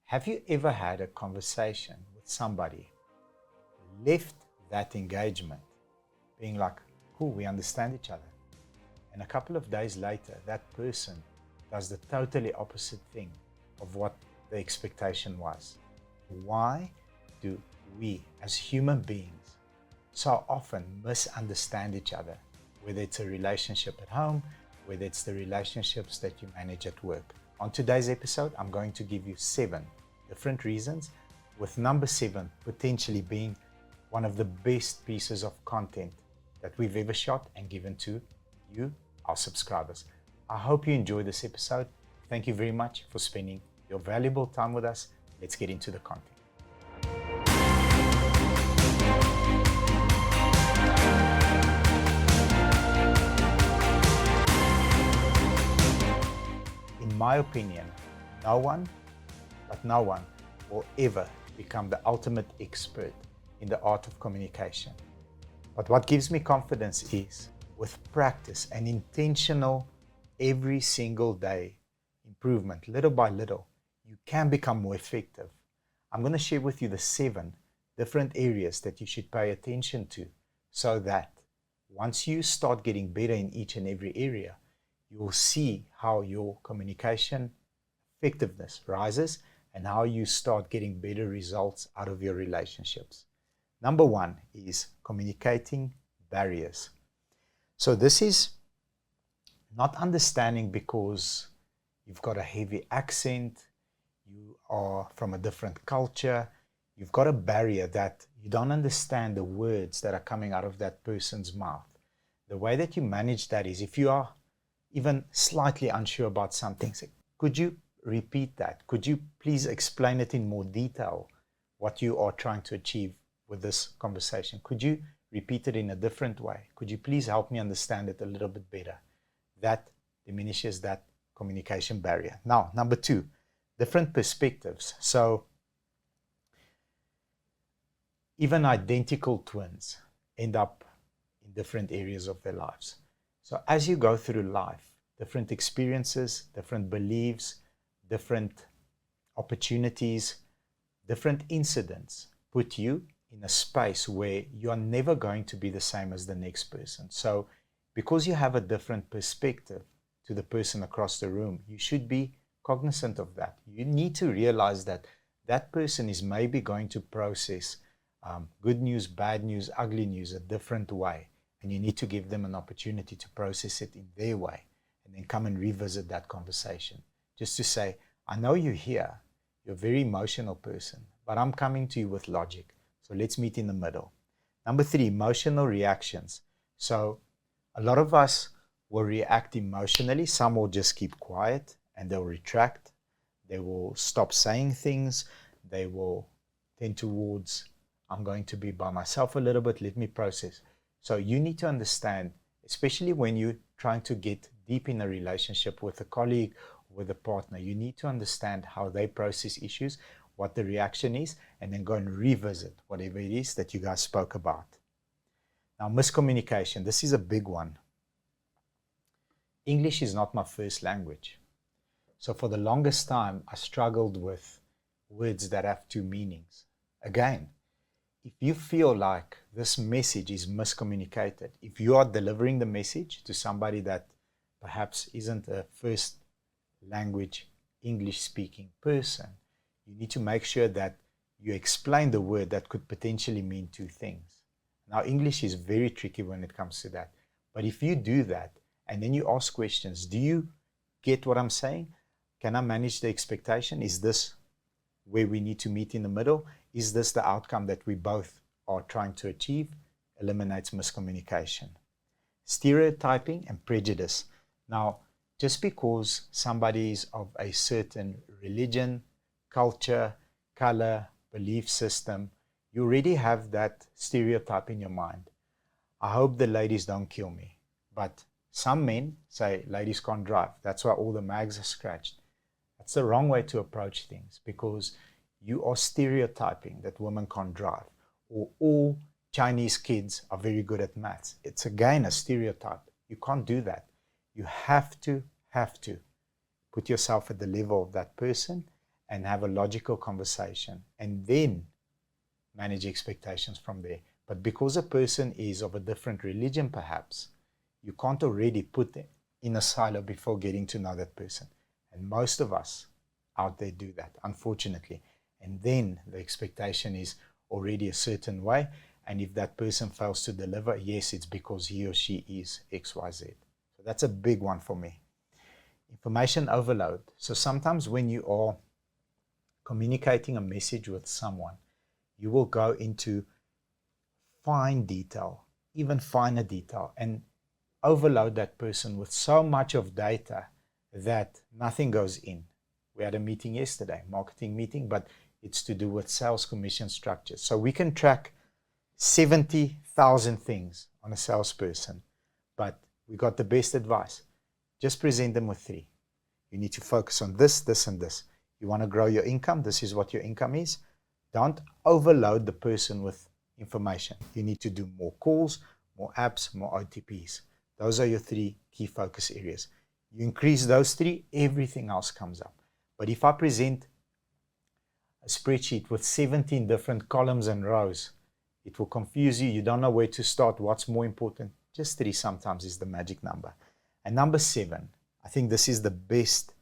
Have you ever had a conversation with somebody, left that engagement being like, cool, we understand each other, and a couple of days later, that person does the totally opposite thing of what the expectation was? Why do we as human beings so often misunderstand each other? Whether it's a relationship at home, whether it's the relationships that you manage at work. On today's episode, I'm going to give you 7 different reasons, with number 7 potentially being one of the best pieces of content that we've ever shot and given to you, our subscribers. I hope you enjoy this episode. Thank you very much for spending your valuable time with us. Let's get into the content. In my opinion, no one will ever become the ultimate expert in the art of communication. But what gives me confidence is, with practice and intentional every single day improvement, little by little, you can become more effective. I'm going to share with you the 7 different areas that you should pay attention to, so that once you start getting better in each and every area, you will see how your communication effectiveness rises and how you start getting better results out of your relationships. Number 1 is communicating barriers. So this is not understanding because you've got a heavy accent, you are from a different culture, you've got a barrier that you don't understand the words that are coming out of that person's mouth. The way that you manage that is, if you are even slightly unsure about something, say, could you repeat that? Could you please explain it in more detail, what you are trying to achieve with this conversation? Could you repeat it in a different way? Could you please help me understand it a little bit better? That diminishes that communication barrier. Now, number 2, different perspectives. So even identical twins end up in different areas of their lives. So as you go through life, different experiences, different beliefs, different opportunities, different incidents put you in a space where you are never going to be the same as the next person. So because you have a different perspective to the person across the room, you should be cognizant of that. You need to realize that that person is maybe going to process good news, bad news, ugly news a different way. And you need to give them an opportunity to process it in their way, and then come and revisit that conversation. Just to say, I know you're here, you're a very emotional person, but I'm coming to you with logic. So let's meet in the middle. Number 3, emotional reactions. So a lot of us will react emotionally. Some will just keep quiet and they'll retract. They will stop saying things. They will tend towards, I'm going to be by myself a little bit, let me process. So you need to understand, especially when you're trying to get deep in a relationship with a colleague, with a partner, you need to understand how they process issues, what the reaction is, and then go and revisit whatever it is that you guys spoke about. Now, miscommunication, this is a big one. English is not my first language. So for the longest time, I struggled with words that have 2 meanings. Again, if you feel like this message is miscommunicated, if you are delivering the message to somebody that perhaps isn't a first language English speaking person, you need to make sure that you explain the word that could potentially mean 2 things. Now, English is very tricky when it comes to that. But if you do that and then you ask questions, do you get what I'm saying? Can I manage the expectation? Is this where we need to meet in the middle? Is this the outcome that we both are trying to achieve? Eliminates miscommunication. Stereotyping and prejudice. Now, just because somebody is of a certain religion, culture, color, belief system, you already have that stereotype in your mind. I hope the ladies don't kill me, but some men say ladies can't drive. That's why all the mags are scratched. That's the wrong way to approach things, because you are stereotyping that women can't drive, or all Chinese kids are very good at maths. It's again a stereotype. You can't do that. You have to put yourself at the level of that person and have a logical conversation, and then manage expectations from there. But because a person is of a different religion, perhaps, you can't already put them in a silo before getting to know that person. And most of us out there do that, unfortunately. And then the expectation is already a certain way. And if that person fails to deliver, yes, it's because he or she is XYZ. So that's a big one for me. Information overload. So sometimes when you are communicating a message with someone, you will go into fine detail, even finer detail, and overload that person with so much of data that nothing goes in. We had a meeting yesterday, marketing meeting, but it's to do with sales commission structures. So we can track 70,000 things on a salesperson, but we got the best advice. Just present them with 3. You need to focus on this, this, and this. You want to grow your income. This is what your income is. Don't overload the person with information. You need to do more calls, more apps, more OTPs. Those are your 3 key focus areas. You increase those 3, everything else comes up. But if I present a spreadsheet with 17 different columns and rows, it will confuse you. You don't know where to start. What's more important? Just 3 sometimes is the magic number. And number 7, I think this is the best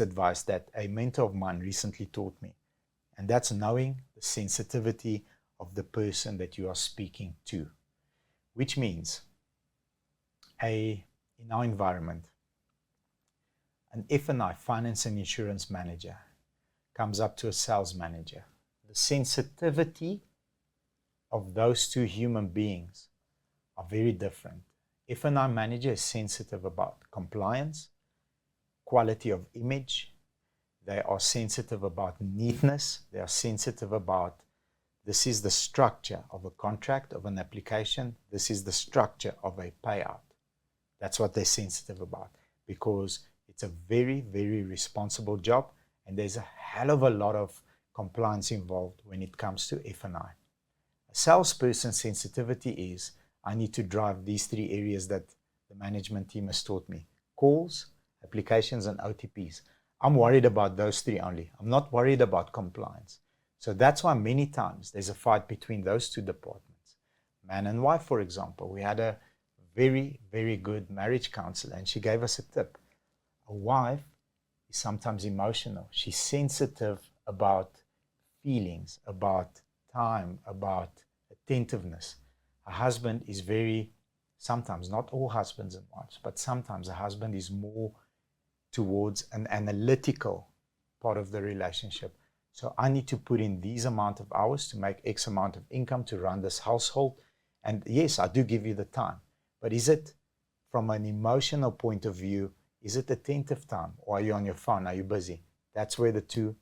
advice that a mentor of mine recently taught me. And that's knowing the sensitivity of the person that you are speaking to. Which means, in our environment, an F&I, finance and insurance manager, comes up to a sales manager. The sensitivity of those 2 human beings are very different. F&I manager is sensitive about compliance, quality of image. They are sensitive about neatness. They are sensitive about, this is the structure of a contract, of an application. This is the structure of a payout. That's what they're sensitive about, because it's a very, very responsible job, and there's a hell of a lot of compliance involved when it comes to F&I. A salesperson's sensitivity is, I need to drive these 3 areas that the management team has taught me: calls, applications, and OTPs. I'm worried about those 3 only. I'm not worried about compliance. So that's why many times there's a fight between those 2 departments. Man and wife, for example. We had a very, very good marriage counselor, and she gave us a tip. A wife is sometimes emotional. She's sensitive about feelings, about time, about attentiveness. A husband is very, sometimes, not all husbands and wives, but sometimes a husband is more towards an analytical part of the relationship. So I need to put in these amount of hours to make X amount of income to run this household. And yes, I do give you the time. But is it, from an emotional point of view, is it attentive time? Or are you on your phone? Are you busy? That's where the 2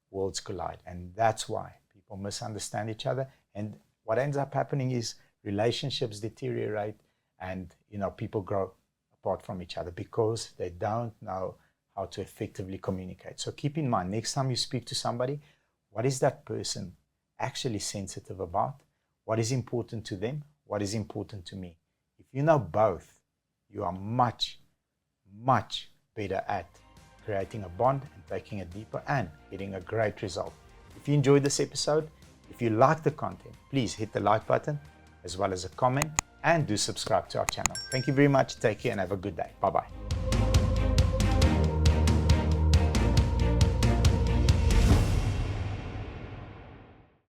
worlds collide. And that's why people misunderstand each other. And what ends up happening is relationships deteriorate, and people grow apart from each other because they don't know how to effectively communicate. So keep in mind, next time you speak to somebody, what is that person actually sensitive about? What is important to them? What is important to me? If you know both, you are much, much better at creating a bond and taking it deeper and getting a great result. If you enjoyed this episode, if you like the content, please hit the like button as well as a comment, and do subscribe to our channel. Thank you very much. Take care and have a good day. Bye-bye.